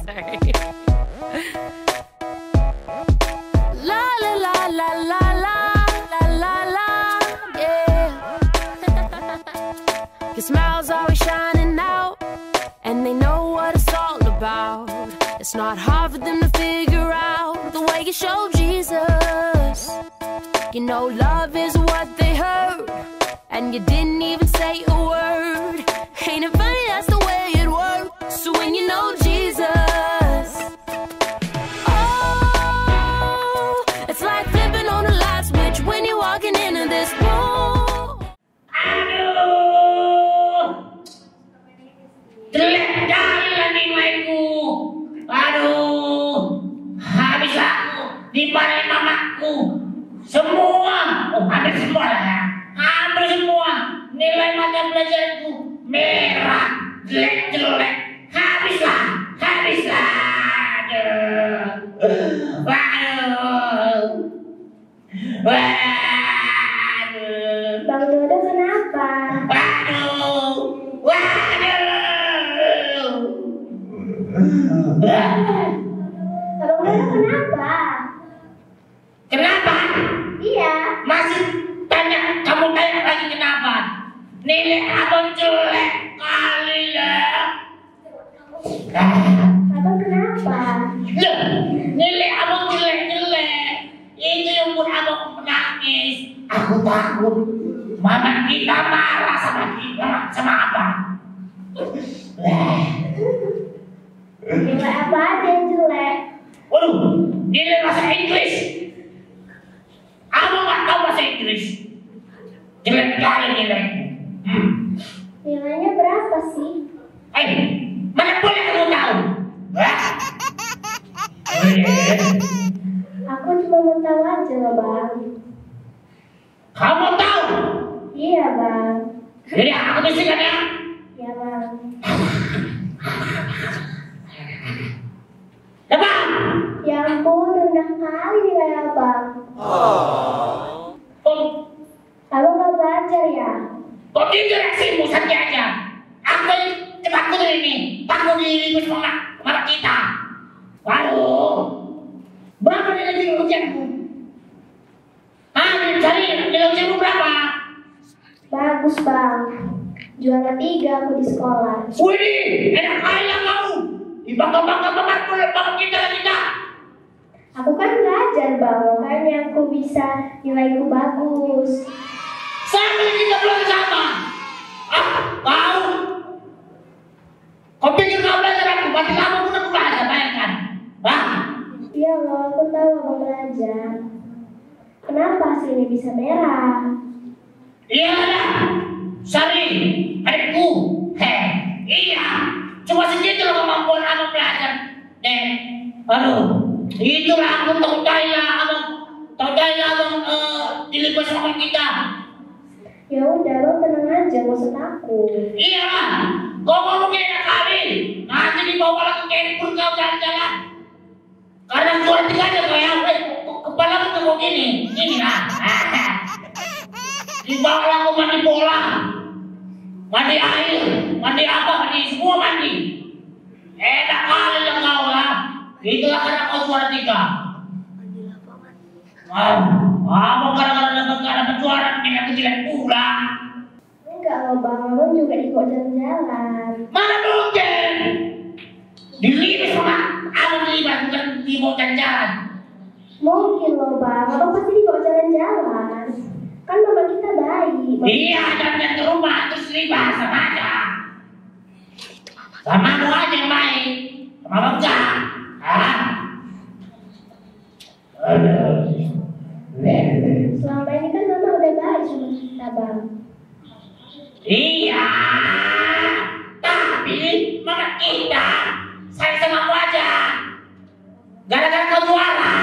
Sorry. La la la la la la la la la, yeah. Your smile's always shining out, and they know what it's all about. It's not hard for them to figure out the way you show Jesus. You know love is what they heard, and you didn't even say a word. Ain't it funny, that's the way it works. So when you know Jesus, oh, it's like flipping on a light switch when you're walking into this room. Aduh, jelek kali nilaiku. Aduh, habis aku dimarahin mamaku. Semua, hampir semua lah ya. Hampir semua nilai mata pelajaranku merah, jelek-jelek. Habislah. Aduh. Waduh. Bang Dodo kenapa? Waduh. Abang Dodo kenapa? Kenapa? Iya. Masih kamu tanya lagi kenapa? Nilai abang jelek kali ya. Abang kenapa? Loh, nilai abang jelek-jelek. Itu yang buat abang menangis. Aku takut mama kita marah sama kita, sama abang. Nilai apa aja yang jelek? Waduh, nilai bahasa Inggris. Abang nggak tahu bahasa Inggris. Jelek kali nilaiku. Nilainya berapa sih? Mana boleh kamu tahu? Aku cuma mau tahu aja loh bang. Kamu tahu? Iya bang. Jadi aku bisikan ya. Iya bang. Abang. Ya ampun, rendah kali nilai abang. Abang nggak belajar ya? Kok gitu reaksimu saja? Aku takut ini, takut dirimu sama mata kita. Waduh, berapa nilai ujianku? Cari nilai ujianmu berapa? Bagus bang. Juara 3 aku di sekolah. Wih, enak kaya kau. Dibangga-bangga banget kita kita. Aku kan belajar bang, makanya aku bisa nilaiku bagus. Sampai kita belajar sama. Kau? Kau pikir kau belajar aku? Berarti kamu pun aku belajar, bayangkan. Iya loh, aku tahu abang belajar. Kenapa sini bisa merah? Iya dah, Sari, adikku. Iya, cuma segitu loh kemampuan abang belajar. Aduh, itulah aku tahu daya abang dilibas sama kita. Ya udah, abang tenang aja, gak usah takut. Iya, kau ngomong enak kali. Nanti dibawa lagi ke handphone kau jalan-jalan. Karena juara 3 aja kau ya, kepala kau gini lah. Dibawa lagu mandi bola, mandi air, mandi apa, semua mandi. Enak kali lah kau lah. Itulah karena kau juara 3. Abang kadang-kadang dapat juara, bikin aku jelek pula. Enggak loh bang, abang juga dibawa jalan-jalan. Mana mungkin? Dilibas sama abang bukan dibawa jalan-jalan. Mungkin loh bang, abang pasti dibawa jalan-jalan. Kan mama kita baik. Iya, jalan ke rumah terus libas sama aja. Sama lu aja yang baik, sama abang enggak. Selama ini kan mama udah baik sama kita bang. Iya, tapi mama kita sayang sama aku aja. Gara-gara kau juara,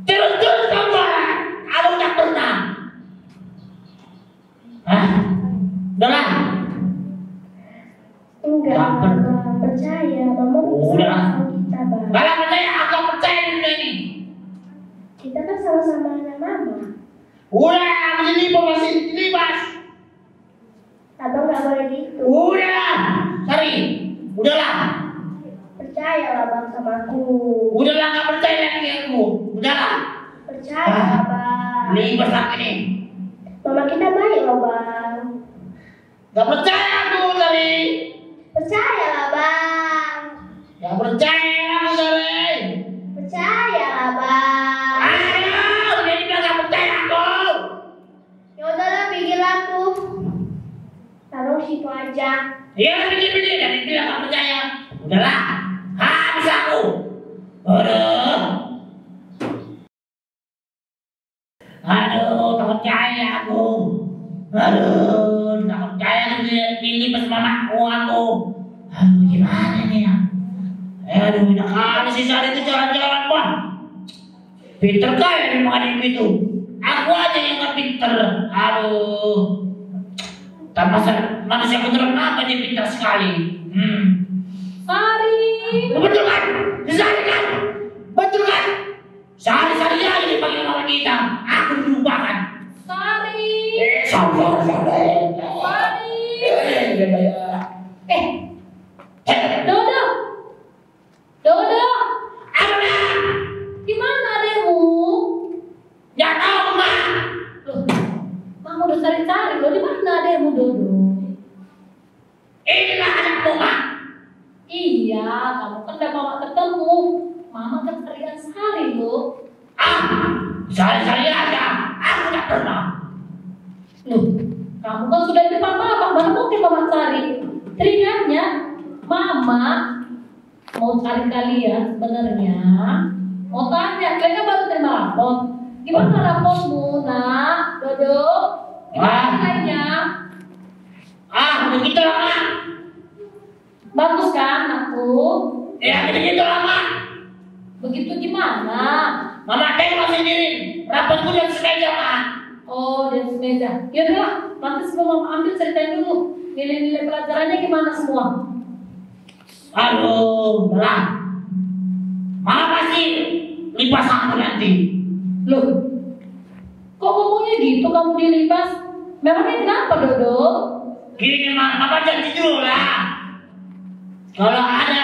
terus kau juara, abang tak pernah. Udahlah. Enggak, Kapan? bang, percaya mama Udah. sama kita bang. Kalau percaya, aku percaya di dunia ini. Kita kan sama-sama anak mama. Udah, masih libas. Abang nggak boleh gitu. Udah, Sari, udahlah. Percayalah bang sama aku. Udahlah, nggak percaya lagi aku. Udahlah. Percayalah bang. Libas lagi nih. Mama kita baik loh bang. Gak percaya aku tadi. Percayalah bang. Gak percaya aku tadi. Percayalah bang. Ayo, dia bilang gak percaya aku. Ya udahlah, pikir aku. Taruh situ aja. Iya, begini dan dia bilang gak percaya. Udahlah, habis aku. Aduh, tak percaya aku. Aduh, tak percaya aku ini pas mamaku aku. Aduh, gimana nih ya? Aduh, enak kali si Sari itu jalan-jalan, Bang. Pinter kali memang adik itu. Aku aja yang gak pinter. Aduh. Tak manusia beneran apa dia pintar sekali. Sari. Betul kan? Sari kan? Betul kan? Sari aja dipanggil orang kita. Aku dilupakan. Sari. Sabar. Sari. Dodo. Dodo. Apa? Gimana adekmu? Nggak tahu, Mak. Loh, Mama udah cari-cari loh, di mana adekmu Dodo? Inilah anakmu, Mak. Iya, kamu kan udah Mama ketemu. Mama kan carian Sari loh. Sari aja. Aku nggak pernah. Loh, kamu kan sudah di depan Mama, mana mungkin Mama cari? Teringatnya, Mama mau cari kalian sebenarnya. Mau tanya, kalian baru terima rapor. Gimana rapormu, Nak? Dodo? Gimana nilainya? Begitu lama. Bagus kan, aku? Ya, begitu lama. Begitu gimana? Mama tengok sendiri. Rapatku dan semeja, Mak. Oh, dan semeja. Yaudah, nanti sebelum Mama ambil ceritain dulu. Nilai-nilai pelajarannya gimana semua? Aduh, lah. Mama pasti lipas aku nanti. Loh, kok ngomongnya gitu kamu dilipas? Memangnya kenapa, Dodo? Gini, Mama janji dulu lah. Kalau ada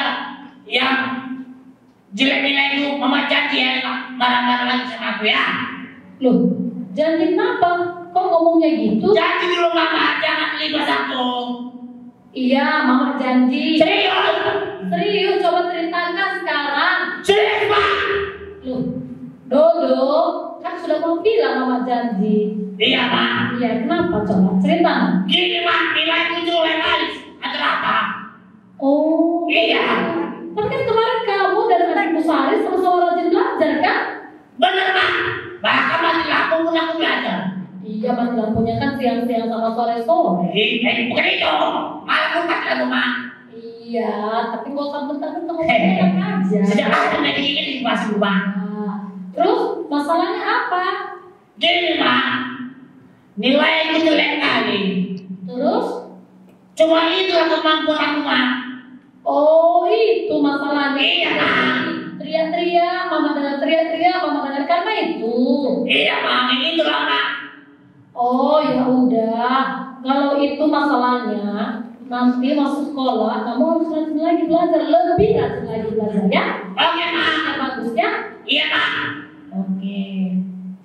yang jelek nilai itu, Mama janji ya marah-marah lagi sama aku ya. Loh, janji kenapa? Kok ngomongnya gitu? Janji dulu, Mama, jangan lipas aku. Iya, Mama janji. Serius? Serius, coba ceritakan sekarang. Serius, Pak? Loh, Dodo, kan sudah mau bilang Mama janji. Iya, Mak. Iya, kenapa? Coba cerita. Gini, Mak, nilaiku jelek kali. Ada apa? Oh, Iya. tapi kan kemarin kamu dan adikku Sari sama-sama rajin belajar kan? Bener, Mak. Bahkan mati lampu pun aku belajar. Iya, mati lampunya kan siang-siang sama sore-sore. Bukan itu. Malah aku mati lampu, Mak. Iya, tapi gak usah bentar-bentar ngomong aja. Sejak aku naik ini pas rumah. Nah, terus masalahnya apa? Gini, Mak. Nilaiku jelek kali. Terus? Cuma itulah kemampuan aku, Mak. Oh, itu masalahnya. Iya, Mak. Teriak-teriak, Mama dengar teriak-teriak, Mama dengar karena itu. Iya, Mak. Itulah, Mak. Oh, ya udah. Kalau itu masalahnya, nanti masuk sekolah, kamu harus rajin lagi belajar, lebih rajin lagi belajar ya. Oke, Mak. Yang bagus ya. Iya, Mak. Oke.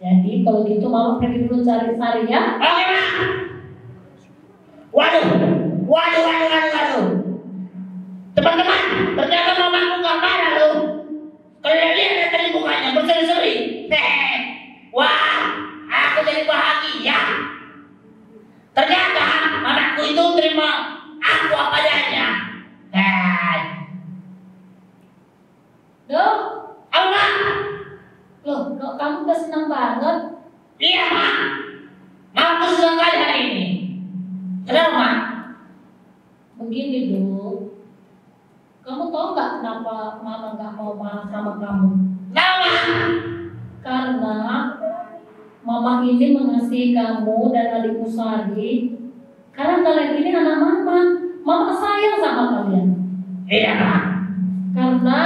Jadi kalau gitu Mama pergi dulu cari Sari ya. Oke, Mak. Waduh. Teman-teman, ternyata mamaku gak marah loh. Kalian lihat tadi mukanya berseri-seri. Wah, aku jadi bahagia. Ternyata anakku itu terima aku apa adanya. Loh, Allah. loh, kok kamu udah senang banget? Iya, Mak. Aku senang kali hari ini. Kenapa, Mak? Begini dulu. Kamu tahu nggak kenapa Mama nggak mau marah sama kamu? Kenapa? Karena Mama ini mengasihi kamu dan adikmu Sari. Karena kalian ini anak Mama. Mama sayang sama kalian. Iya, Mak. Karena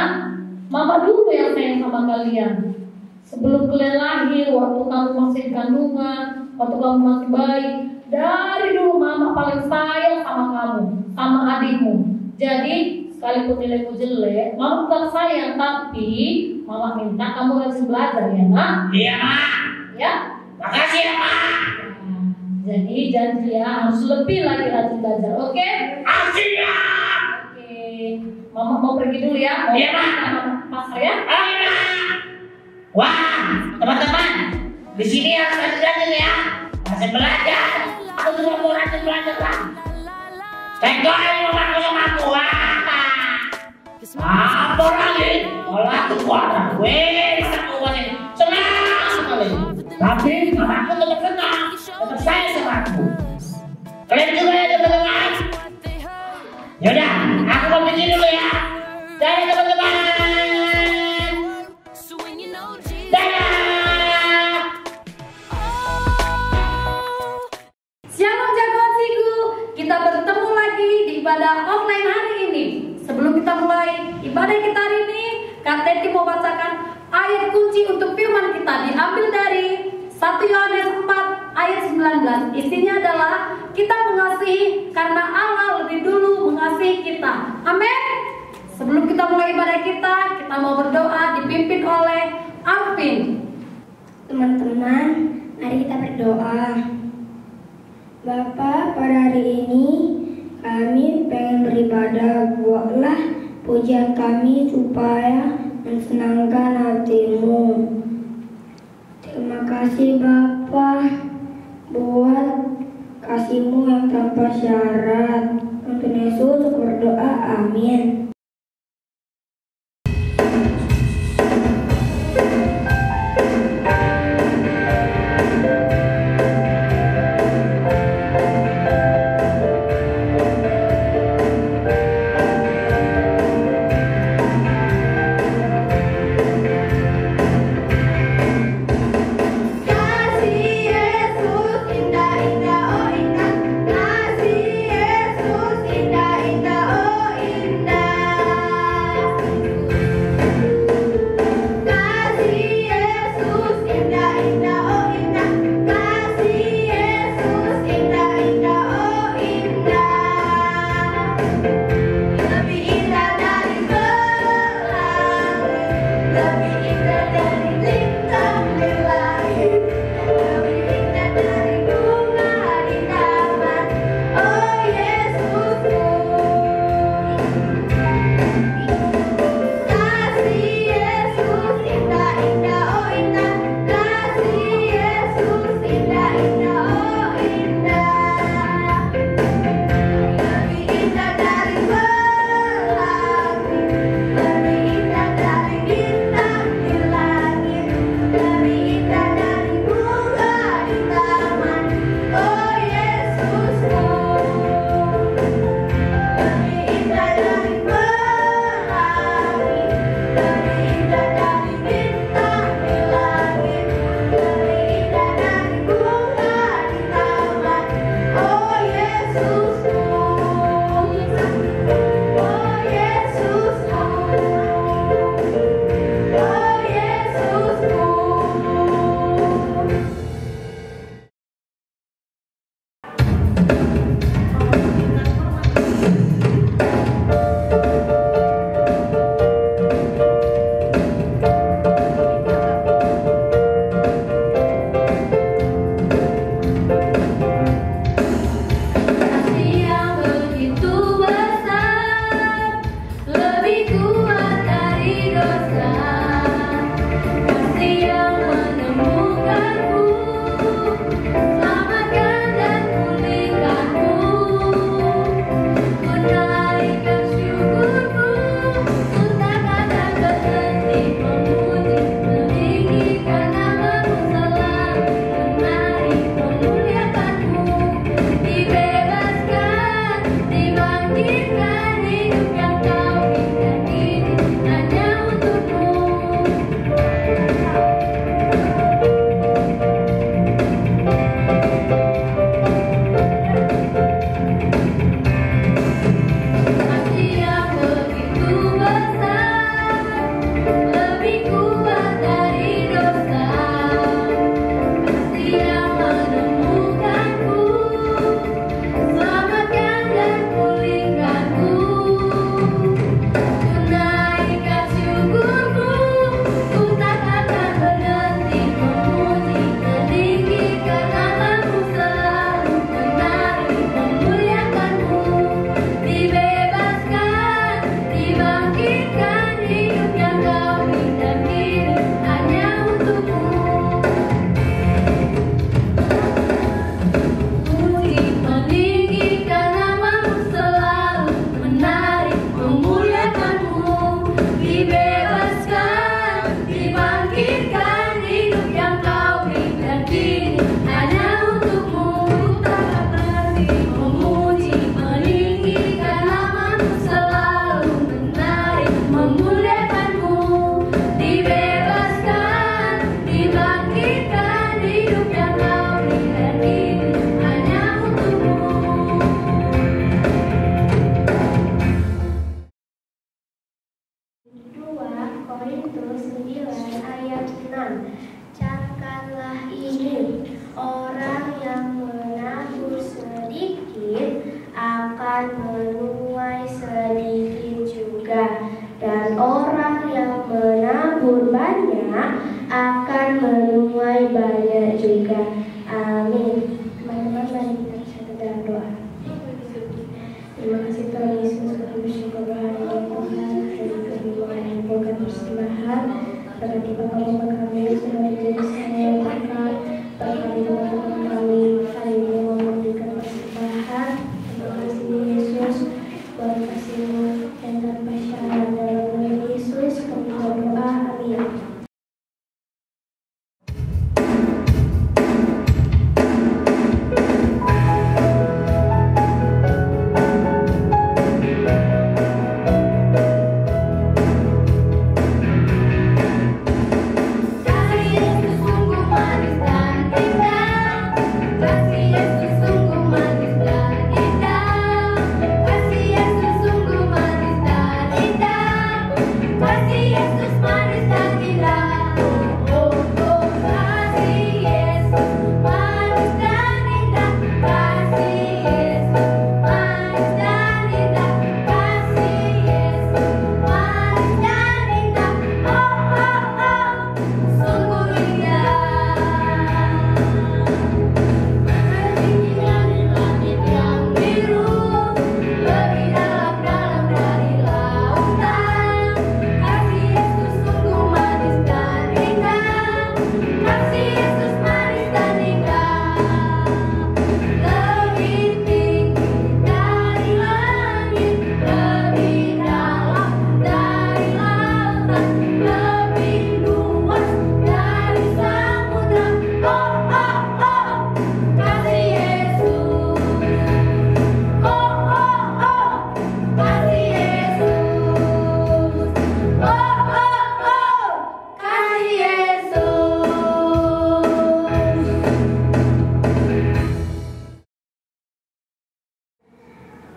Mama dulu yang sayang sama kalian. Sebelum kalian lahir, waktu kamu masih kandungan, waktu kamu masih bayi, dari dulu Mama paling sayang sama kamu, sama adikmu. Jadi sekalipun nilaimu jelek, Mama bukan sayang, tapi Mama minta kamu rajin belajar ya nak? Iya mak. Ya? Makasih ya mak. Nah, jadi janji ya harus lebih lagi rajin belajar, oke? Asik ya. Oke, Mama mau pergi dulu ya. Iya mak. Pasar ya? Ayo mak. Wah teman-teman, di sini harus rajin ya. Rajin belajar. Aku cuma mau rajin belajar lah. Tengkokin mamaku sama aku. Apa lagi? Kalau aku juara, aku masih senang sekali. Tapi mamaku tetap senang, tetap sayang sama aku. Kalian juga ya teman-teman. Yaudah, aku mau pergi dulu ya. Dadah teman-teman. Dadah. Shalom jagoan siku, kita bertemu lagi di ibadah online hari ini. Sebelum kita mulai ibadah kita hari ini, Kak Teti mau bacakan ayat kunci untuk firman kita diambil dari 1 Yohanes 4 ayat 19. Isinya adalah kita mengasihi karena Allah lebih dulu mengasihi kita. Amin. Sebelum kita mulai ibadah kita mau berdoa dipimpin oleh Alvin. Teman-teman, mari kita berdoa. Bapa, pada hari ini kami pengen beribadah. Buatlah pujian kami supaya mensenangkan hati-Mu. Terima kasih Bapa buat kasih-Mu yang tanpa syarat. Untuk Yesus berdoa, amin. Indah 2 Korintus 9 ayat 6. Camkanlah ini, orang yang menabur sedikit akan menuai sedikit juga, dan orang yang menabur banyak akan menuai banyak juga. Amin. Teman-teman, mari kita bersatu dalam doa. Terima kasih Tuhan Yesus, kami bersyukur hari ini Tuhan, hari kami mengumpulkan persembahan. Berkati Bapak kami sudah menjadi semua yang berkat. Berkati teman-teman kami hari ini memberikan persembahan. Terima kasih Yesus, buat kasih-Mu dan tanpa syarat dalam nama Yesus kami berdoa. Amin.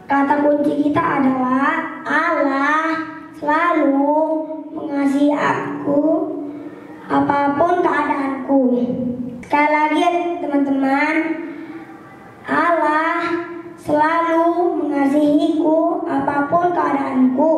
Kata kunci kita adalah Allah selalu mengasihi aku apapun keadaanku. Sekali lagi teman-teman, Allah selalu mengasihiku apapun keadaanku.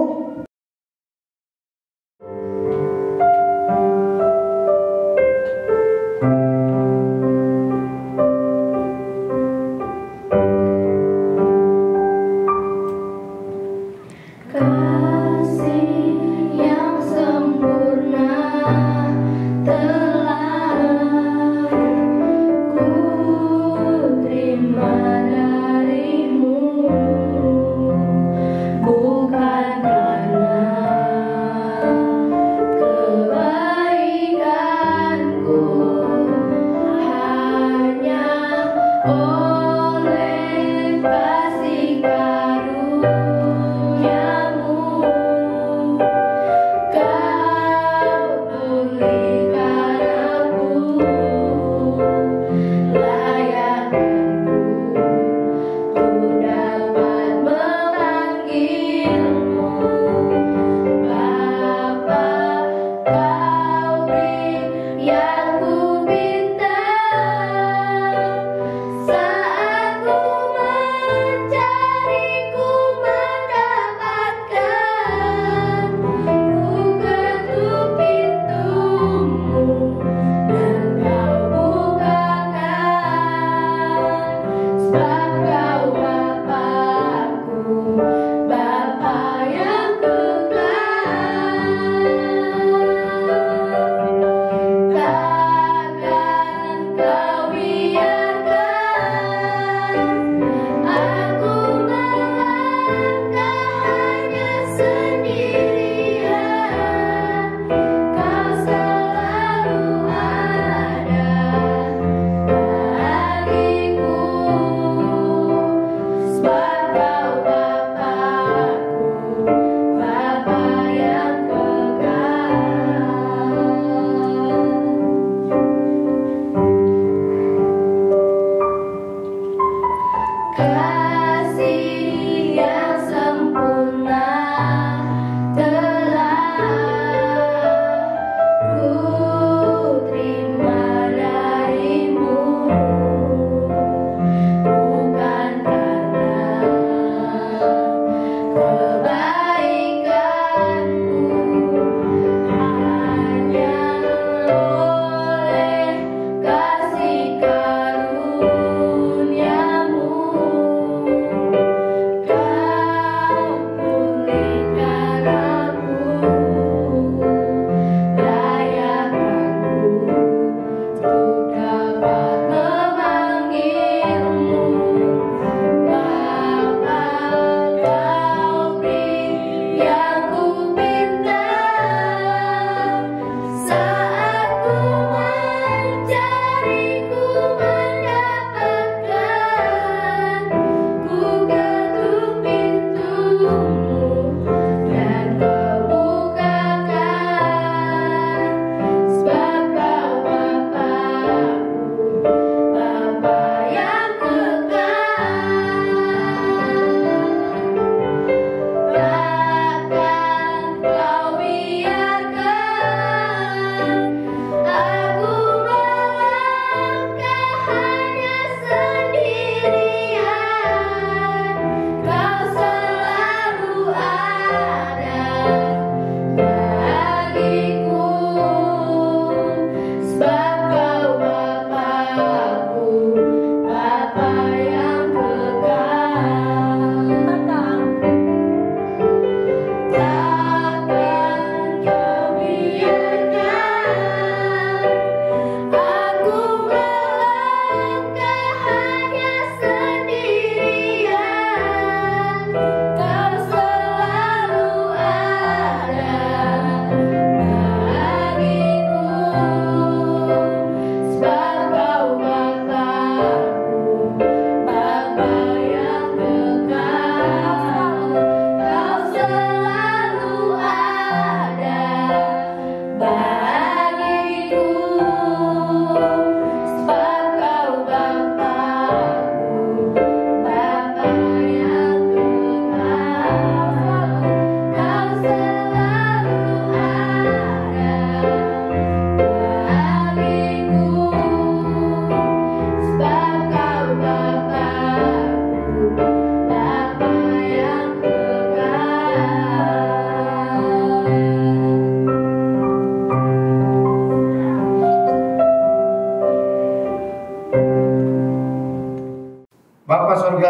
Bukan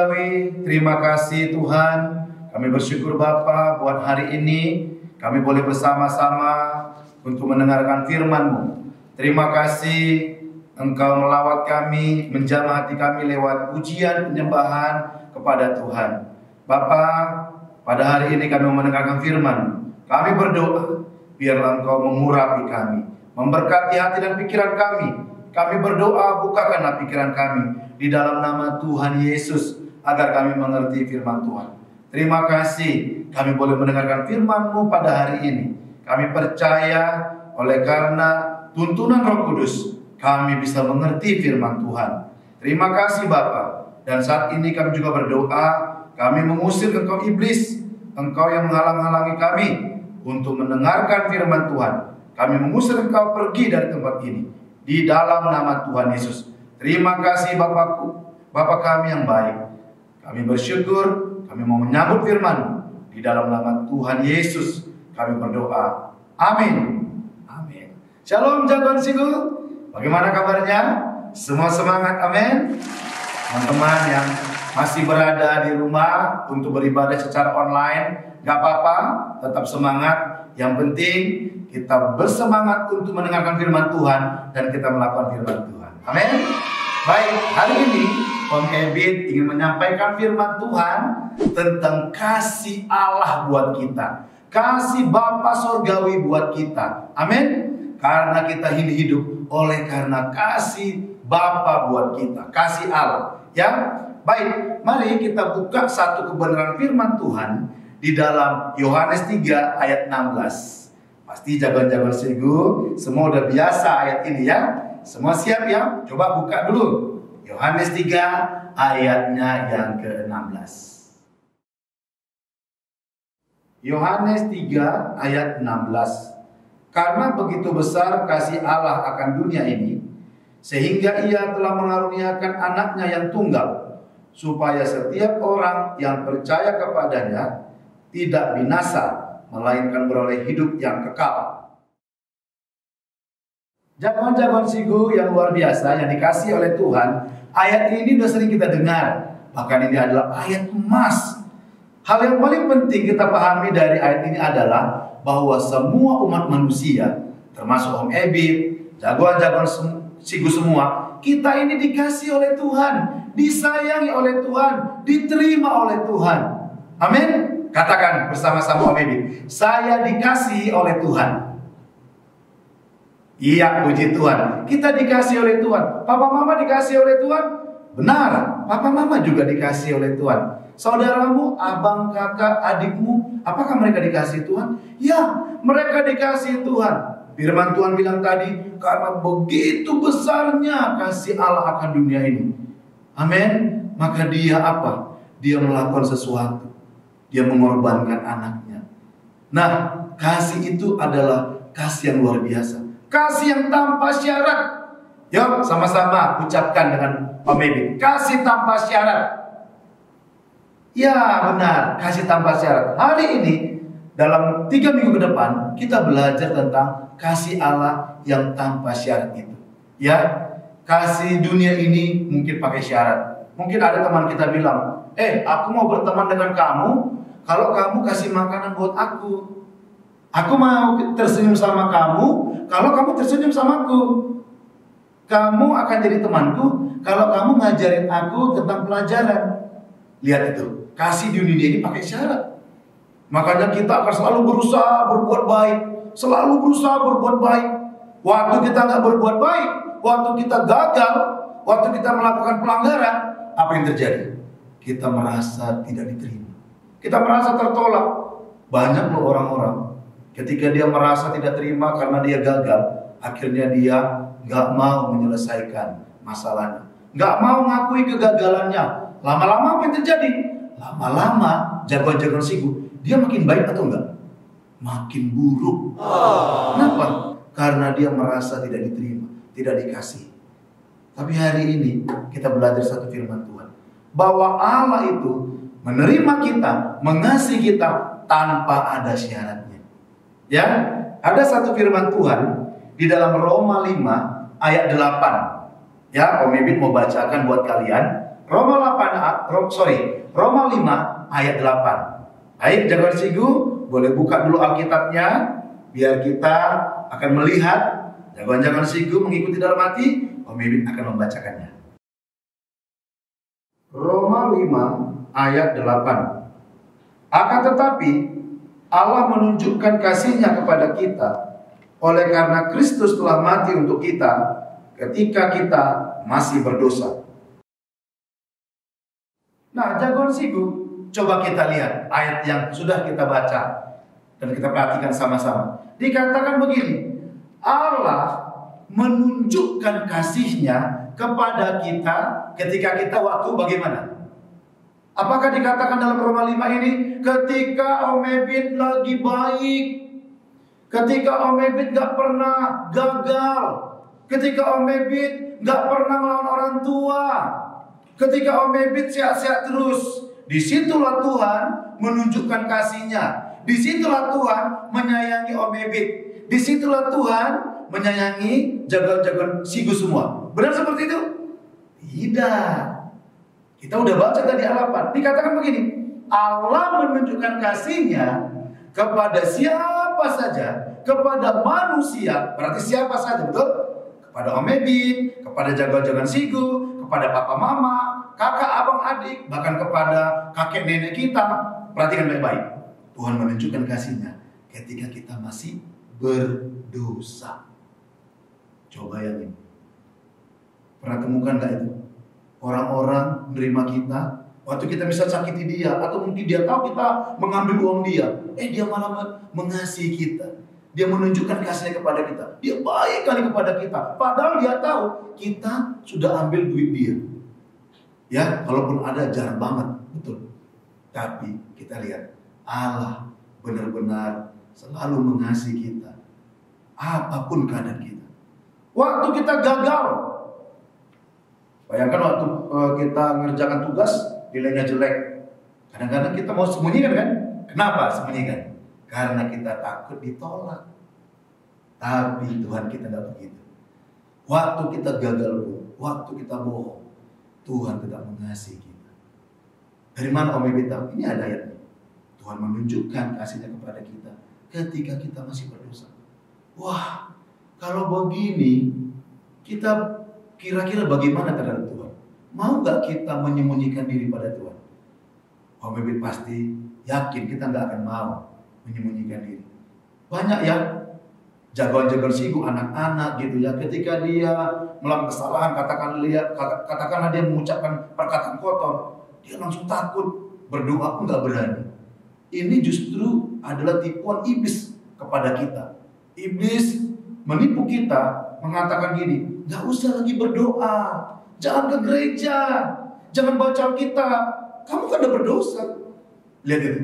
Surgawi, terima kasih Tuhan. Kami bersyukur Bapa buat hari ini kami boleh bersama-sama untuk mendengarkan firman-Mu. Terima kasih Engkau melawat kami, menjamah hati kami lewat pujian penyembahan kepada Tuhan. Bapa, pada hari ini kami mendengarkan firman. Kami berdoa, biarlah Engkau mengurapi kami, memberkati hati dan pikiran kami. Kami berdoa, bukakanlah pikiran kami di dalam nama Tuhan Yesus, agar kami mengerti firman Tuhan. Terima kasih kami boleh mendengarkan firman-Mu pada hari ini. Kami percaya oleh karena tuntunan Roh Kudus, kami bisa mengerti firman Tuhan. Terima kasih Bapa. Dan saat ini kami juga berdoa, kami mengusir engkau iblis, engkau yang menghalang-halangi kami untuk mendengarkan firman Tuhan. Kami mengusir engkau pergi dari tempat ini di dalam nama Tuhan Yesus. Terima kasih Bapakku, Bapa kami yang baik. Kami bersyukur, kami mau menyambut firman-Mu di dalam nama Tuhan Yesus. Kami berdoa. Amin. Amin. Shalom jagoan siku. Bagaimana kabarnya? Semua semangat, amin. Teman-teman yang masih berada di rumah untuk beribadah secara online, gak apa-apa, tetap semangat. Yang penting kita bersemangat untuk mendengarkan firman Tuhan dan kita melakukan firman Tuhan. Amin. Baik, hari ini Om Ebit ingin menyampaikan firman Tuhan tentang kasih Allah buat kita, kasih Bapa Surgawi buat kita. Amin. Karena kita ini hidup oleh karena kasih Bapa buat kita, kasih Allah. Ya, baik. Mari kita buka satu kebenaran firman Tuhan di dalam Yohanes 3 ayat 16. Pasti jagoan-jagoan segu semua udah biasa ayat ini ya. Semua siap ya? Coba buka dulu Yohanes 3 ayatnya yang ke-16. Yohanes 3 ayat 16. Karena begitu besar kasih Allah akan dunia ini, sehingga Ia telah mengaruniakan anaknya yang tunggal, supaya setiap orang yang percaya kepadanya tidak binasa, melainkan beroleh hidup yang kekal. Jagoan-jagoan sigu yang luar biasa yang dikasih oleh Tuhan, ayat ini sudah sering kita dengar. Bahkan ini adalah ayat emas. Hal yang paling penting kita pahami dari ayat ini adalah bahwa semua umat manusia, termasuk Om Ebit, jagoan-jagoan sigu semua, kita ini dikasih oleh Tuhan, disayangi oleh Tuhan, diterima oleh Tuhan. Amin. Katakan bersama-sama Om Ebit, saya dikasih oleh Tuhan. Iya, puji Tuhan. Kita dikasih oleh Tuhan. Papa mama dikasih oleh Tuhan. Benar, papa mama juga dikasih oleh Tuhan. Saudaramu, abang, kakak, adikmu, apakah mereka dikasih Tuhan? Ya, mereka dikasih Tuhan. Firman Tuhan bilang tadi, karena begitu besarnya kasih Allah akan dunia ini. Amin. Maka dia apa? Dia melakukan sesuatu. Dia mengorbankan anaknya. Nah, kasih itu adalah kasih yang luar biasa. Kasih yang tanpa syarat. Yuk sama-sama ucapkan dengan Om Ebit. Kasih tanpa syarat. Ya benar, kasih tanpa syarat. Hari ini dalam 3 minggu ke depan kita belajar tentang kasih Allah yang tanpa syarat itu. Ya, kasih dunia ini mungkin pakai syarat. Mungkin ada teman kita bilang, aku mau berteman dengan kamu kalau kamu kasih makanan buat aku. Aku mau tersenyum sama kamu kalau kamu tersenyum sama aku. Kamu akan jadi temanku kalau kamu ngajarin aku tentang pelajaran. Lihat itu, kasih di dunia ini pakai syarat. Makanya kita akan selalu berusaha berbuat baik, selalu berusaha berbuat baik. Waktu kita nggak berbuat baik, waktu kita gagal, waktu kita melakukan pelanggaran, apa yang terjadi? Kita merasa tidak diterima. Kita merasa tertolak. Banyak loh orang-orang ketika dia merasa tidak terima karena dia gagal, akhirnya dia nggak mau menyelesaikan masalahnya, nggak mau ngakui kegagalannya. Lama-lama apa yang terjadi? Lama-lama jagoan-jagoan sigu, dia makin baik atau enggak? Makin buruk. Kenapa? Karena dia merasa tidak diterima, tidak dikasih. Tapi hari ini kita belajar satu firman Tuhan, bahwa Allah itu menerima kita, mengasihi kita tanpa ada syaratnya. Ya, ada satu firman Tuhan di dalam Roma 5 ayat 8. Ya, Om Ebit mau bacakan buat kalian. Roma 5 ayat 8. Baik, jagoan Sigu, boleh buka dulu Alkitabnya biar kita akan melihat jagoan-jagoan Sigu mengikuti dalam hati. Om Bibit akan membacakannya. Roma 5 ayat 8. Akan tetapi Allah menunjukkan kasih-Nya kepada kita oleh karena Kristus telah mati untuk kita ketika kita masih berdosa. Nah, jagoan Sigu, coba kita lihat ayat yang sudah kita baca dan kita perhatikan sama-sama. Dikatakan begini, Allah menunjukkan kasih-Nya kepada kita ketika kita waktu bagaimana? Apakah dikatakan dalam Roma 5 ini ketika Om Ebit lagi baik, ketika Om Ebit gak pernah gagal, ketika Om Ebit gak pernah melawan orang tua, ketika Om Ebit sehat-sehat terus, disitulah Tuhan menunjukkan kasih-Nya. Disitulah Tuhan menyayangi Om Ebit. Disitulah Tuhan menyayangi jagoan-jagoan Sigu semua. Benar seperti itu? Tidak. Kita udah baca tadi alapan. Dikatakan begini, Allah menunjukkan kasih-Nya kepada siapa saja, kepada manusia. Berarti siapa saja, betul? Kepada Om Ebit, kepada jagoan-jagoan Sigu, kepada papa mama, kakak, abang, adik, bahkan kepada kakek nenek kita. Perhatikan baik-baik. Tuhan menunjukkan kasih-Nya ketika kita masih berdosa. Coba ya, pernah temukan gak itu? Orang-orang menerima kita waktu kita bisa sakiti dia, atau mungkin dia tahu kita mengambil uang dia, dia malah mengasihi kita. Dia menunjukkan kasihnya kepada kita. Dia baik kali kepada kita, padahal dia tahu kita sudah ambil duit dia. Ya, kalaupun ada jarang banget, betul. Tapi kita lihat Allah benar-benar selalu mengasihi kita, apapun keadaan kita. Waktu kita gagal, bayangkan waktu kita mengerjakan tugas, nilainya jelek. Kadang-kadang kita mau sembunyikan kan? Kenapa sembunyikan? Karena kita takut ditolak. Tapi Tuhan kita tidak begitu. Waktu kita gagal pun, waktu kita bohong, Tuhan tetap mengasihi kita. Dari mana Om Ebit tahu? Ini ada ayatnya. Tuhan menunjukkan kasih-Nya kepada kita ketika kita masih berdosa. Wah, kalau begini, kita kira-kira bagaimana terhadap Tuhan? Mau gak kita menyembunyikan diri pada Tuhan? Om Ebit pasti yakin kita gak akan mau menyembunyikan diri. Banyak ya jagoan-jagoan Sigu, anak-anak gitu ya, ketika dia melakukan kesalahan, katakanlah dia mengucapkan perkataan kotor, dia langsung takut, berdoa pun gak berani. Ini justru adalah tipuan iblis kepada kita. Iblis menipu kita, mengatakan gini, gak usah lagi berdoa, jangan ke gereja, jangan baca Alkitab, kamu kan udah berdosa. Lihat itu,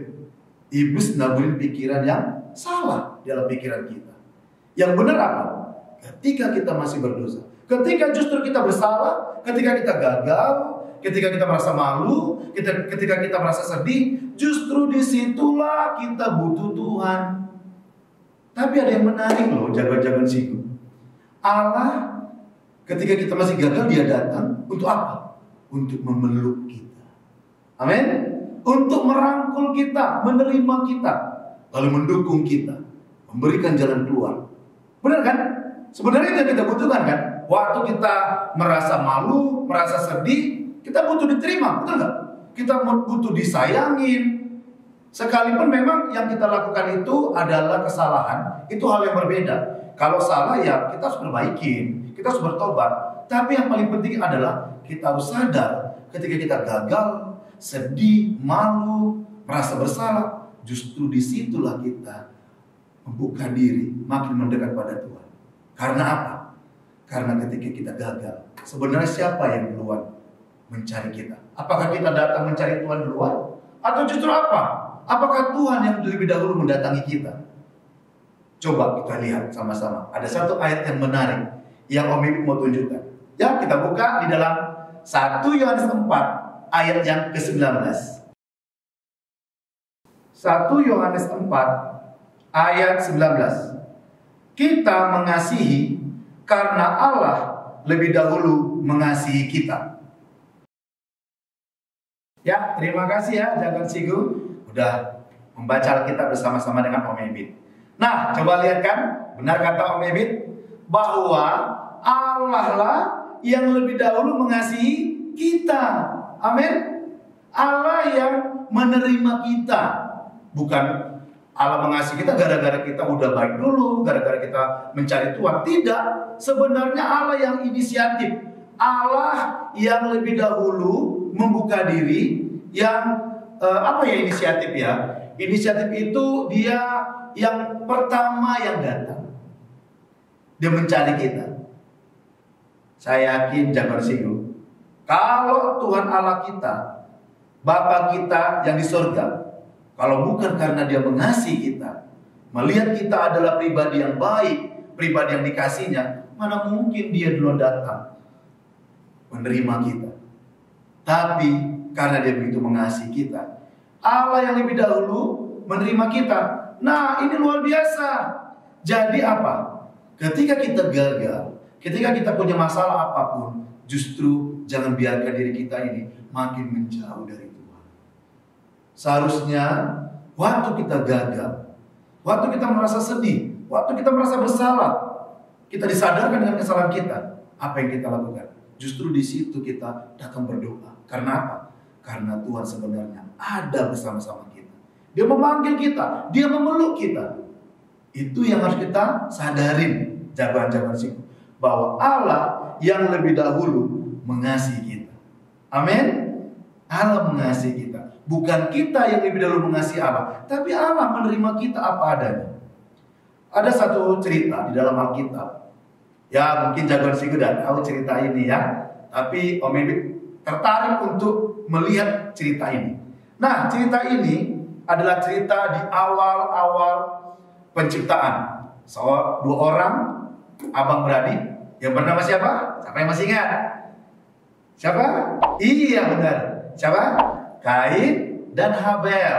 iblis naburin pikiran yang salah dalam pikiran kita. Yang benar apa? Ketika kita masih berdosa, ketika justru kita bersalah, ketika kita gagal, ketika kita merasa malu, ketika kita merasa sedih, justru disitulah kita butuh Tuhan. Tapi ada yang menarik loh, jagoan-jagoan Sigu. Allah ketika kita masih gagal, dia datang untuk apa? Untuk memeluk kita. Amin. Untuk merangkul kita, menerima kita, lalu mendukung kita, memberikan jalan keluar. Benar kan? Sebenarnya itu yang kita butuhkan kan? Waktu kita merasa malu, merasa sedih, kita butuh diterima, betul nggak? Kita butuh disayangin. Sekalipun memang yang kita lakukan itu adalah kesalahan, itu hal yang berbeda. Kalau salah ya kita harus perbaikin, kita harus bertobat. Tapi yang paling penting adalah kita harus sadar ketika kita gagal, sedih, malu, merasa bersalah, justru disitulah kita membuka diri, makin mendekat pada Tuhan. Karena apa? Karena ketika kita gagal, sebenarnya siapa yang duluan mencari kita? Apakah kita datang mencari Tuhan duluan? Atau justru apa? Apakah Tuhan yang lebih dahulu mendatangi kita? Coba kita lihat sama-sama. Ada satu ayat yang menarik yang Om Ibit mau tunjukkan. Ya, kita buka di dalam 1 Yohanes 4 ayat yang ke-19. 1 Yohanes 4 ayat 19. Kita mengasihi karena Allah lebih dahulu mengasihi kita. Ya, terima kasih ya Jagoan Sigu udah membaca Alkitab bersama-sama dengan Om Ebit. Nah, coba lihat kan, benar kata Om Ebit bahwa Allah lah yang lebih dahulu mengasihi kita. Amin. Allah yang menerima kita, bukan Allah mengasihi kita gara-gara kita udah baik dulu, gara-gara kita mencari Tuhan. Tidak, sebenarnya Allah yang inisiatif. Allah yang lebih dahulu membuka diri, yang apa ya inisiatif ya? Inisiatif itu dia yang pertama yang datang. Dia mencari kita. Saya yakin Jagoan Sigu, kalau Tuhan Allah kita, Bapa kita yang di surga, kalau bukan karena dia mengasihi kita, melihat kita adalah pribadi yang baik, pribadi yang dikasihnya, mana mungkin dia duluan datang menerima kita. Tapi karena dia begitu mengasihi kita, Allah yang lebih dahulu menerima kita. Nah, ini luar biasa. Jadi apa? Ketika kita gagal, ketika kita punya masalah apapun, justru jangan biarkan diri kita ini makin menjauh dari Tuhan. Seharusnya waktu kita gagal, waktu kita merasa sedih, waktu kita merasa bersalah, kita disadarkan dengan kesalahan kita. Apa yang kita lakukan? Justru di situ kita datang berdoa. Karena apa? Karena Tuhan sebenarnya ada bersama-sama kita. Dia memanggil kita, dia memeluk kita. Itu yang harus kita sadarin, jagoan-jagoan Sigu, bahwa Allah yang lebih dahulu mengasihi kita. Amin. Allah mengasihi kita. Bukan kita yang lebih dahulu mengasihi Allah, tapi Allah menerima kita apa adanya. Ada satu cerita di dalam Alkitab. Ya, mungkin Jagoan Sigu udah tahu cerita ini ya. Tapi Om Ebit tertarik untuk melihat cerita ini. Nah, cerita ini adalah cerita di awal-awal penciptaan. Dua orang abang beradik yang bernama siapa? Siapa yang masih ingat? Siapa? Iya benar. Siapa? Kain dan Habel.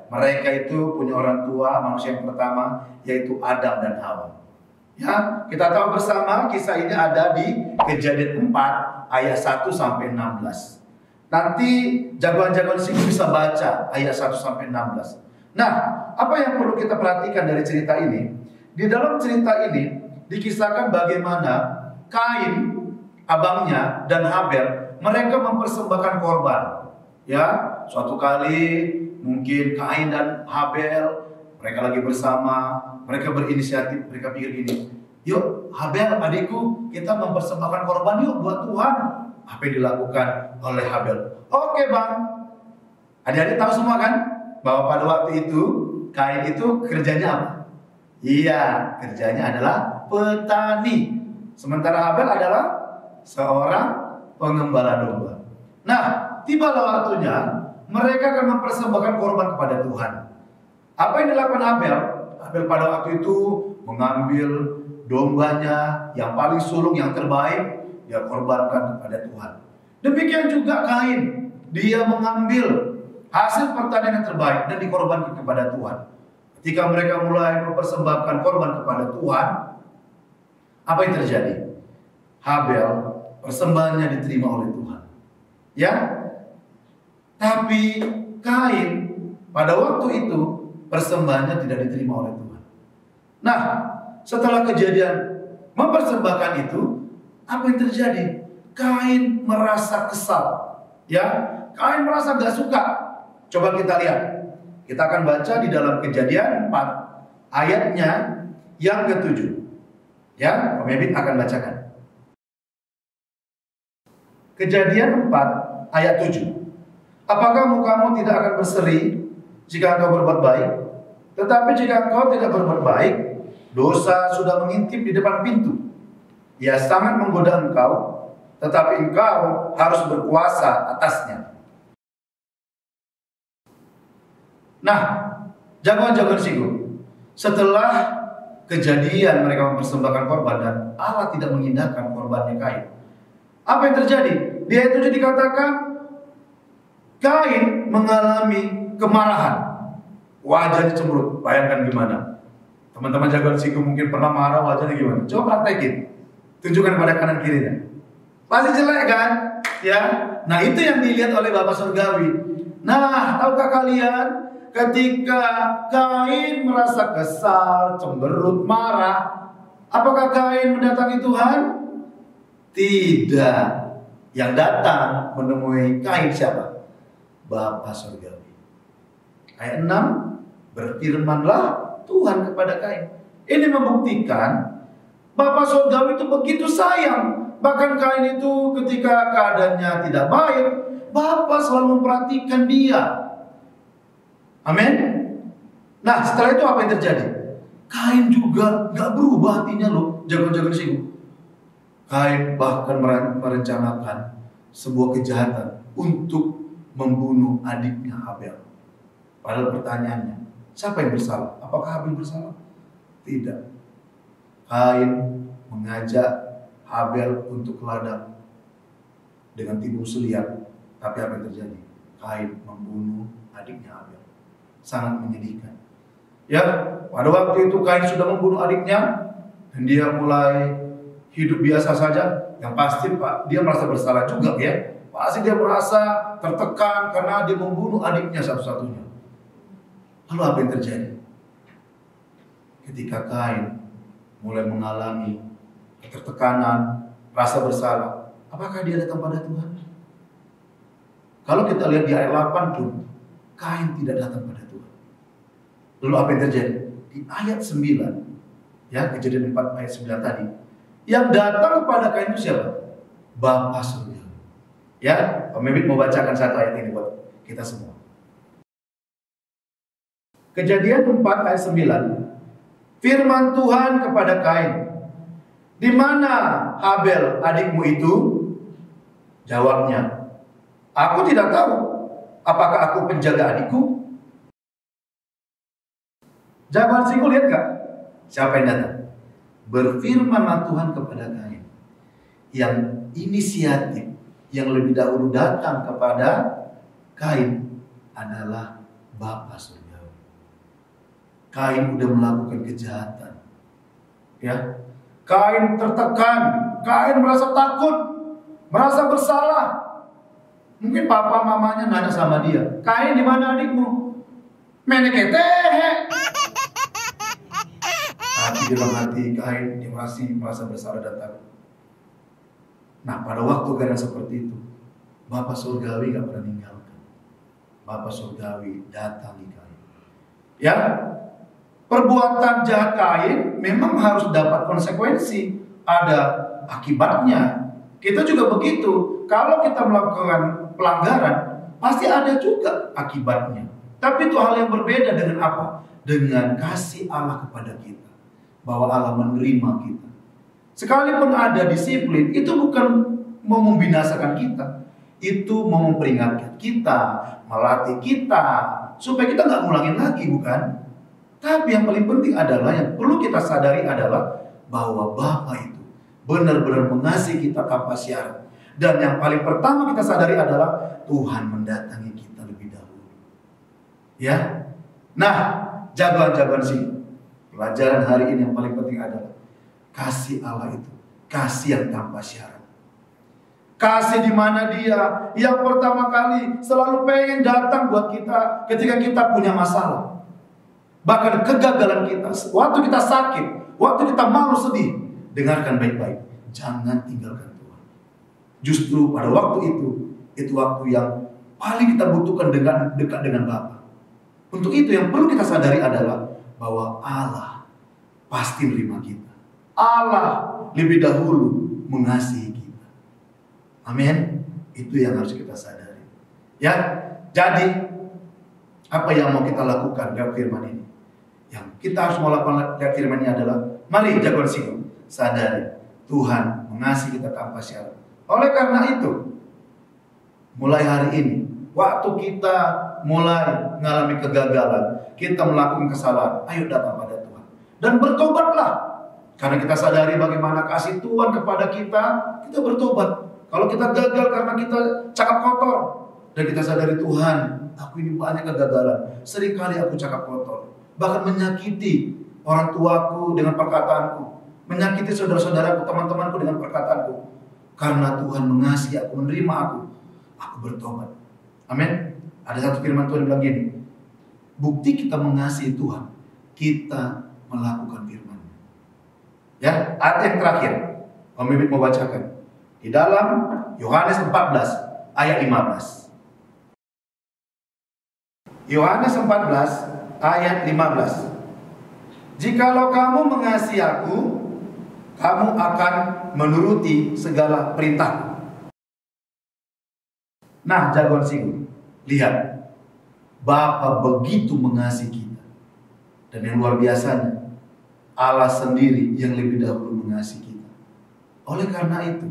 Mereka itu punya orang tua, manusia yang pertama, yaitu Adam dan Hawa. Ya, kita tahu bersama kisah ini ada di Kejadian 4 ayat 1 sampai 16. Nanti jagoan-jagoan Sigu bisa baca ayat 1 sampai 16. Nah, apa yang perlu kita perhatikan dari cerita ini? Di dalam cerita ini dikisahkan bagaimana Kain, abangnya, dan Habel, mereka mempersembahkan korban. Ya, suatu kali mungkin Kain dan Habel mereka lagi bersama, mereka berinisiatif, mereka pikir gini, yuk Habel adikku, kita mempersembahkan korban yuk buat Tuhan. Apa yang dilakukan oleh Habel? Oke bang, adik-adik tahu semua kan, bahwa pada waktu itu Kain itu kerjanya apa? Iya, kerjanya adalah petani. Sementara Habel adalah seorang pengembala domba. Nah, tibalah waktunya mereka akan mempersembahkan korban kepada Tuhan. Apa yang dilakukan Habel? Habel pada waktu itu mengambil dombanya yang paling sulung, yang terbaik, dia korbankan kepada Tuhan. Demikian juga Kain, dia mengambil hasil pertanian yang terbaik dan dikorbankan kepada Tuhan. Ketika mereka mulai mempersembahkan korban kepada Tuhan, apa yang terjadi? Habel, persembahannya diterima oleh Tuhan. Ya, tapi Kain pada waktu itu persembahannya tidak diterima oleh Tuhan. Nah, setelah kejadian mempersembahkan itu, apa yang terjadi? Kain merasa kesal. Ya, Kain merasa gak suka. Coba kita lihat. Kita akan baca di dalam Kejadian 4 ayatnya yang ke-7. Ya, Om Ebit akan bacakan. Kejadian 4 ayat 7. Apakah mukamu tidak akan berseri jika engkau berbuat baik? Tetapi jika engkau tidak berbuat baik, dosa sudah mengintip di depan pintu. Ia sangat menggoda engkau, tetapi engkau harus berkuasa atasnya. Nah, jagoan-jagoan Sigu, setelah kejadian mereka mempersembahkan korban dan Allah tidak mengindahkan korbannya Kain, apa yang terjadi? Di ayat 7 dikatakan Kain mengalami kemarahan, wajahnya cemberut. Bayangkan gimana? Teman-teman jagoan Sigu mungkin pernah marah, wajahnya gimana? Coba praktekin, tunjukkan pada kanan kirinya. Pasti jelek kan? Ya. Nah, itu yang dilihat oleh Bapa Surgawi. Nah, tahukah kalian, ketika Kain merasa kesal, cemberut, marah, apakah Kain mendatangi Tuhan? Tidak. Yang datang menemui Kain siapa? Bapa Surgawi. Ayat 6, berfirmanlah Tuhan kepada Kain. Ini membuktikan Bapa Surgawi itu begitu sayang. Bahkan Kain itu ketika keadaannya tidak baik, Bapa selalu memperhatikan dia. Amin. Nah, setelah itu apa yang terjadi? Kain juga gak berubah hatinya loh. Jago-jago sih. Kain bahkan merencanakan sebuah kejahatan untuk membunuh adiknya Habel. Padahal pertanyaannya, siapa yang bersalah? Apakah Habel bersalah? Tidak. Kain mengajak Habel untuk ke ladang dengan timbul seliat. Tapi apa yang terjadi? Kain membunuh adiknya Habel. Sangat menyedihkan. Ya, pada waktu itu Kain sudah membunuh adiknya dan dia mulai hidup biasa saja. Yang pasti dia merasa bersalah juga ya. Pasti dia merasa tertekan karena dia membunuh adiknya satu-satunya. Lalu apa yang terjadi? Ketika Kain mulai mengalami ketertekanan, rasa bersalah, apakah dia datang pada Tuhan? Kalau kita lihat di ayat 8 pun, Kain tidak datang pada Tuhan. Lalu apa yang terjadi? Di ayat 9, ya, Kejadian 4 ayat 9 tadi, yang datang kepada Kain itu siapa? Bapa Surgawi. Ya, pemimpin mau bacakan satu ayat ini buat kita semua. Kejadian 4 ayat 9. Firman Tuhan kepada Kain, di mana Habel adikmu itu? Jawabnya, aku tidak tahu. Apakah aku penjaga adikku? Jawaban singgung, lihat gak? Siapa yang datang? Berfirmanlah Tuhan kepada Kain. Yang inisiatif, yang lebih dahulu datang kepada Kain adalah Bapa Surgawi. Kain udah melakukan kejahatan. Ya. Kain tertekan, Kain merasa takut, merasa bersalah. Mungkin papa mamanya nanya sama dia, Kain di mana adikmu? Meneketehe. Tapi di dalam hati Kain dia masih merasa bersalah dan takut. Nah, pada waktu keadaan seperti itu, Bapa Surgawi gak pernah meninggalkan. Bapa Surgawi datangi Kain. Ya, perbuatan jahat Kain memang harus dapat konsekuensi, ada akibatnya. Kita juga begitu. Kalau kita melakukan pelanggaran, pasti ada juga akibatnya. Tapi itu hal yang berbeda dengan apa? Dengan kasih Allah kepada kita. Bahwa Allah menerima kita. Sekalipun ada disiplin, itu bukan mau membinasakan kita. Itu mau memperingatkan kita, melatih kita, supaya kita nggak ngulangin lagi, bukan? Tapi yang paling penting adalah, yang perlu kita sadari adalah bahwa Bapa itu benar-benar mengasihi kita tanpa syarat. Dan yang paling pertama kita sadari adalah Tuhan mendatangi kita lebih dahulu. Ya. Nah, jagoan-jagoan sih. Pelajaran hari ini yang paling penting adalah kasih Allah itu, kasih yang tanpa syarat. Kasih di mana Dia yang pertama kali selalu pengen datang buat kita ketika kita punya masalah. Bahkan kegagalan kita, waktu kita sakit, waktu kita malu sedih, dengarkan baik-baik, jangan tinggalkan Tuhan. Justru pada waktu itu waktu yang paling kita butuhkan dengan dekat dengan Bapa. Untuk itu yang perlu kita sadari adalah bahwa Allah pasti menerima kita. Allah lebih dahulu mengasihi kita. Amin. Itu yang harus kita sadari. Ya, jadi apa yang mau kita lakukan dari firman ini? Yang kita harus melakukan dari firman ini adalah, mari jagoan singgung, sadari Tuhan mengasihi kita tanpa syarat. Oleh karena itu, mulai hari ini, waktu kita mulai mengalami kegagalan, kita melakukan kesalahan, ayo datang pada Tuhan dan bertobatlah. Karena kita sadari bagaimana kasih Tuhan kepada kita, kita bertobat. Kalau kita gagal karena kita cakap kotor, dan kita sadari Tuhan, aku ini banyak kegagalan, seringkali aku cakap kotor, bahkan menyakiti orang tuaku dengan perkataanku, menyakiti saudara-saudaraku, teman-temanku dengan perkataanku. Karena Tuhan mengasihi aku, menerima aku bertobat. Amin. Ada satu firman Tuhan bilang gini, bukti kita mengasihi Tuhan, kita melakukan firman. Ya, ayat yang terakhir, pemimpin mau bacakan. Di dalam Yohanes 14 ayat 15. Yohanes 14 ayat 15. Jikalau kamu mengasihi aku, kamu akan menuruti segala perintahku. Nah, jagoan Sigu, lihat, Bapa begitu mengasihi kita. Dan yang luar biasanya, Allah sendiri yang lebih dahulu mengasihi kita. Oleh karena itu,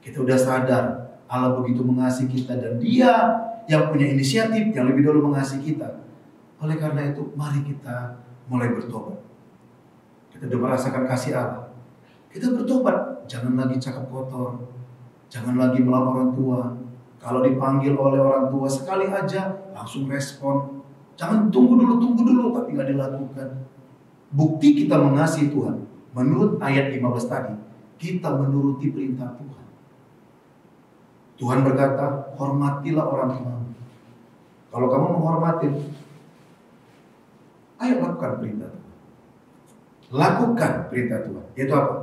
kita udah sadar Allah begitu mengasihi kita dan Dia yang punya inisiatif yang lebih dahulu mengasihi kita. Oleh karena itu, mari kita mulai bertobat. Kita udah merasakan kasih Allah. Kita bertobat, jangan lagi cakap kotor, jangan lagi melawan orang tua. Kalau dipanggil oleh orang tua sekali aja langsung respon. Jangan tunggu dulu tapi nggak dilakukan. Bukti kita mengasihi Tuhan, menurut ayat 15 tadi, kita menuruti perintah Tuhan. Tuhan berkata, hormatilah orang tuamu. Kalau kamu menghormati, ayo lakukan perintah Tuhan. Lakukan perintah Tuhan. Yaitu apa?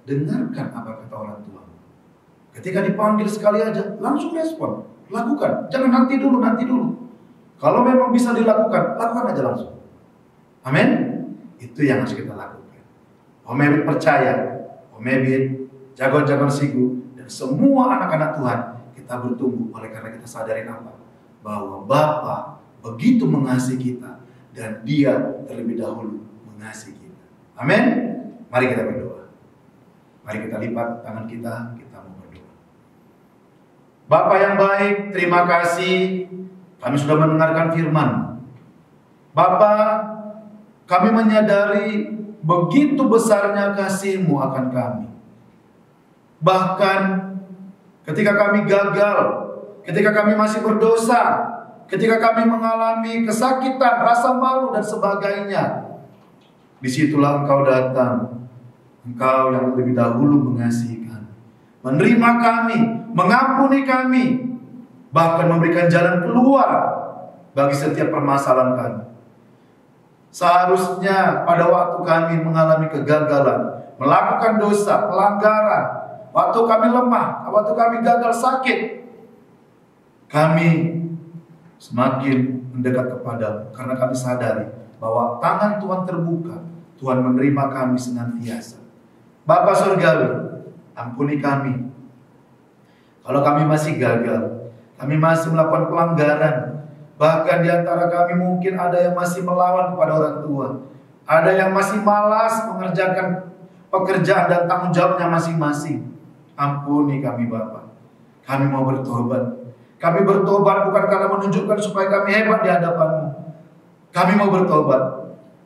Dengarkan apa kata orang tua. Ketika dipanggil sekali aja, langsung respon. Lakukan. Jangan nanti dulu. Kalau memang bisa dilakukan, lakukan aja langsung. Amin. Itu yang harus kita lakukan. Om Ebit percaya, Om Ebit, jagoan-jagoan Sigu, dan semua anak-anak Tuhan, kita bertumbuh oleh karena kita sadarin apa? Bahwa Bapa begitu mengasihi kita, dan Dia terlebih dahulu mengasihi kita. Amin. Mari kita berdoa. Mari kita lipat tangan kita mau berdoa. Bapa yang baik, terima kasih kami sudah mendengarkan firman. Bapa, kami menyadari begitu besarnya kasih-Mu akan kami. Bahkan ketika kami gagal, ketika kami masih berdosa, ketika kami mengalami kesakitan, rasa malu dan sebagainya, disitulah Engkau datang. Engkau yang lebih dahulu mengasihi kami, menerima kami, mengampuni kami, bahkan memberikan jalan keluar bagi setiap permasalahan kami. Seharusnya pada waktu kami mengalami kegagalan, melakukan dosa, pelanggaran, waktu kami lemah, waktu kami gagal sakit, kami semakin mendekat kepada-Mu karena kami sadari bahwa tangan Tuhan terbuka, Tuhan menerima kami senantiasa. Bapa Surgawi, ampuni kami kalau kami masih gagal, kami masih melakukan pelanggaran. Bahkan di antara kami mungkin ada yang masih melawan kepada orang tua, ada yang masih malas mengerjakan pekerjaan dan tanggung jawabnya masing-masing. Ampuni kami Bapa. Kami mau bertobat. Kami bertobat bukan karena menunjukkan supaya kami hebat di hadapan-Mu. Kami mau bertobat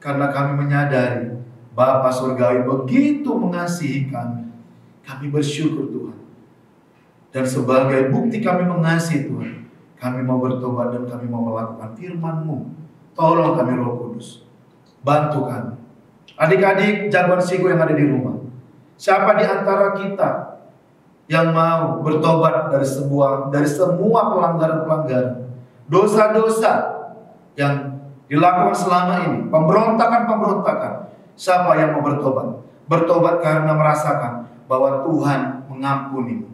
karena kami menyadari Bapa Surgawi begitu mengasihi kami. Kami bersyukur Tuhan. Dan sebagai bukti kami mengasihi Tuhan, kami mau bertobat dan kami mau melakukan firman-Mu. Tolong kami Roh Kudus, bantu kami. Adik-adik jagoan Sigu yang ada di rumah, siapa di antara kita yang mau bertobat dari semua pelanggaran-pelanggaran, dosa-dosa yang dilakukan selama ini, pemberontakan-pemberontakan, siapa yang mau bertobat? Bertobat karena merasakan bahwa Tuhan mengampuni,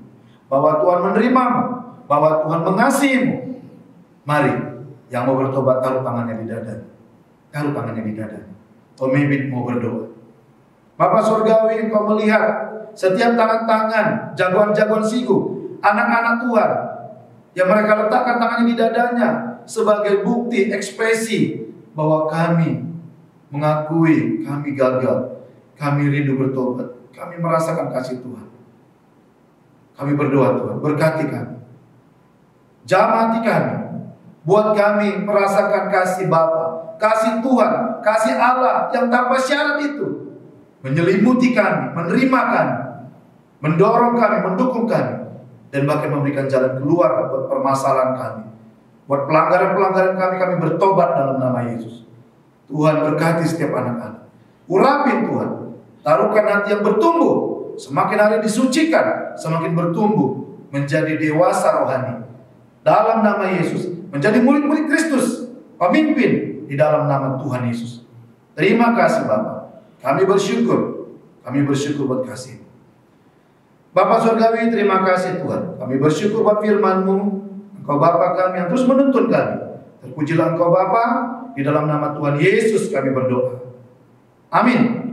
bahwa Tuhan menerimamu, bahwa Tuhan mengasihimu. Mari, yang mau bertobat taruh tangannya di dadanya. Taruh tangannya di dadanya. Om Ebit mau berdoa. Bapak Surgawi, Engkau melihat setiap tangan-tangan jagoan-jagoan Sigu, anak-anak Tuhan, yang mereka letakkan tangannya di dadanya sebagai bukti ekspresi bahwa kami mengakui kami gagal, kami rindu bertobat, kami merasakan kasih Tuhan. Kami berdoa Tuhan, berkati kami, jamah hati kami, buat kami merasakan kasih Bapa, kasih Tuhan, kasih Allah yang tanpa syarat itu menyelimuti kami, menerima kami, mendorong kami, mendukung kami, dan bahkan memberikan jalan keluar buat permasalahan kami, buat pelanggaran-pelanggaran kami bertobat dalam nama Yesus. Tuhan berkati setiap anak-anak, urapi Tuhan, taruhkan hati yang bertumbuh, semakin hari disucikan, semakin bertumbuh menjadi dewasa rohani. Dalam nama Yesus, menjadi murid-murid Kristus, pemimpin di dalam nama Tuhan Yesus. Terima kasih Bapa. Kami bersyukur buat kasih. Bapa Surgawi, terima kasih Tuhan. Kami bersyukur buat firman-Mu. Engkau Bapa kami yang terus menuntun kami. Terpujilah Engkau Bapa, di dalam nama Tuhan Yesus kami berdoa. Amin.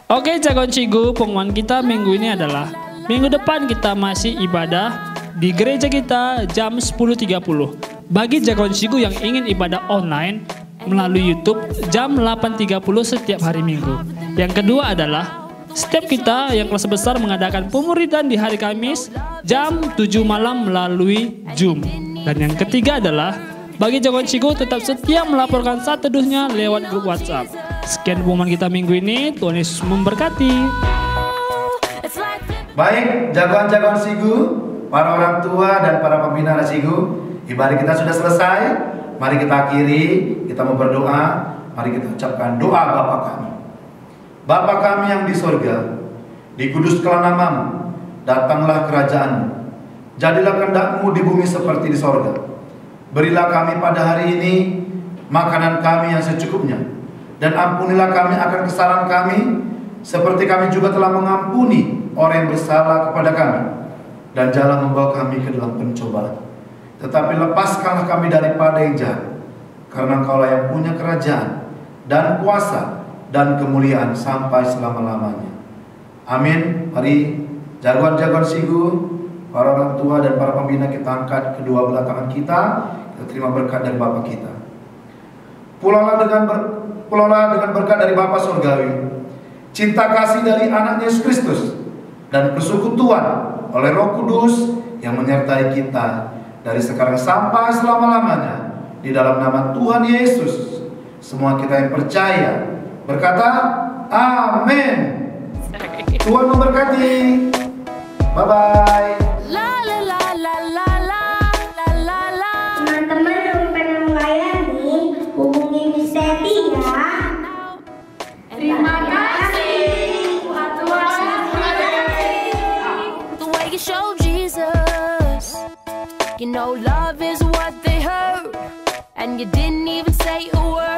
Oke Jagoan Cigu, pengumuman kita minggu ini adalah minggu depan kita masih ibadah di gereja kita jam 10.30. Bagi Jagoan Cigu yang ingin ibadah online melalui YouTube jam 8.30 setiap hari Minggu. Yang kedua adalah setiap kita yang kelas besar mengadakan pemuridan di hari Kamis jam 7 malam melalui Zoom. Dan yang ketiga adalah bagi Jagoan Cigu tetap setia melaporkan saat teduhnya lewat grup WhatsApp. Sekian pengumuman kita minggu ini. Tuhan Yesus memberkati. Baik, jagoan-jagoan Cigu, para orang tua dan para pembina Cigu, ibadah kita sudah selesai. Mari kita akhiri, kita mau berdoa. Mari kita ucapkan doa Bapa kami. Bapa kami yang di sorga, dikuduskanlah namamu, datanglah kerajaan-Mu, jadilah kehendak-Mu di bumi seperti di sorga. Berilah kami pada hari ini makanan kami yang secukupnya, dan ampunilah kami akan kesalahan kami, seperti kami juga telah mengampuni orang yang bersalah kepada kami. Dan janganlah membawa kami ke dalam pencobaan, tetapi lepaskanlah kami daripada yang jahat, karena Engkaulah yang punya kerajaan dan kuasa dan kemuliaan sampai selama-lamanya. Amin. Mari jagoan-jagoan Cigu, para orang tua dan para pembina, kita angkat kedua belah tangan kita terima berkat dari Bapa kita. Pulanglah dengan berkat dari Bapa Surgawi, cinta kasih dari anaknya Yesus Kristus, dan persekutuan oleh Roh Kudus yang menyertai kita dari sekarang sampai selama-lamanya. Di dalam nama Tuhan Yesus, semua kita yang percaya berkata amin. Tuhan memberkati. Bye-bye. Teman-teman yang pengen melayani, hubungi Miss Seti ya. Terima kasih. The way you show Jesus, you know love is what they heard, and you didn't even say a word.